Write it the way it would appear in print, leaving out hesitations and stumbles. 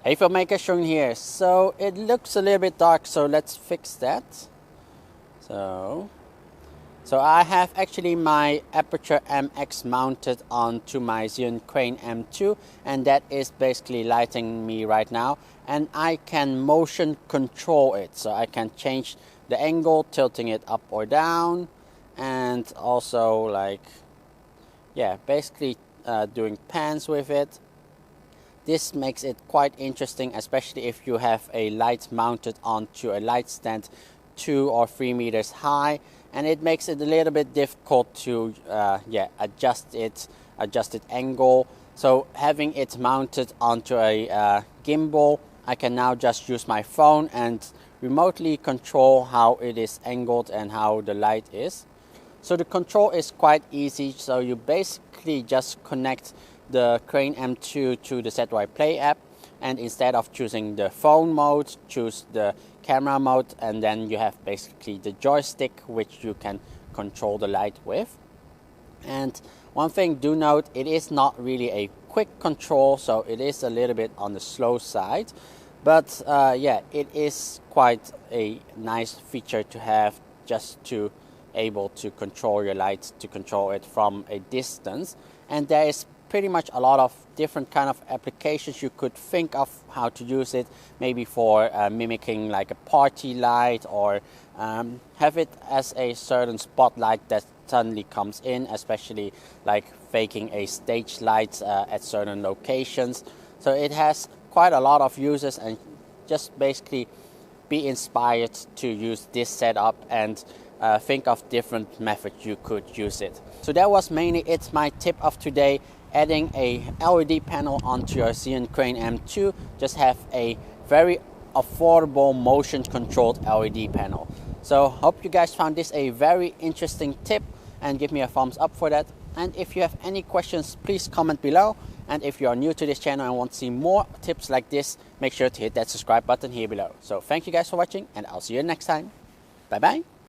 Hey filmmaker, Chung here. So it looks a little bit dark, so let's fix that. So I have actually my Aputure MX mounted onto my Zhiyun Crane M2, and that is basically lighting me right now. And I can motion control it, so I can change the angle, tilting it up or down, and also basically doing pans with it. This makes it quite interesting, especially if you have a light mounted onto a light stand 2 or 3 meters high, and it makes it a little bit difficult to adjust its angle. So having it mounted onto a gimbal, I can now just use my phone and remotely control how it is angled and how the light is. So the control is quite easy, so you basically just connect the Crane M2 to the ZY Play app, and instead of choosing the phone mode, choose the camera mode, and then you have basically the joystick which you can control the light with. And one thing, do note, it is not really a quick control, so it is a little bit on the slow side, but it is quite a nice feature to have, just to able to control your light, to control it from a distance. And there is pretty much a lot of different kind of applications you could think of how to use it, maybe for mimicking like a party light, or have it as a certain spotlight that suddenly comes in, especially like faking a stage light at certain locations. So it has quite a lot of uses, and just basically be inspired to use this setup and think of different methods you could use it. So that was mainly it, my tip of today. Adding a LED panel onto your Zhiyun Crane M2, just have a very affordable motion controlled LED panel. So hope you guys found this a very interesting tip, and give me a thumbs up for that. And if you have any questions, please comment below. And if you are new to this channel and want to see more tips like this, make sure to hit that subscribe button here below. So thank you guys for watching, and I'll see you next time. Bye bye.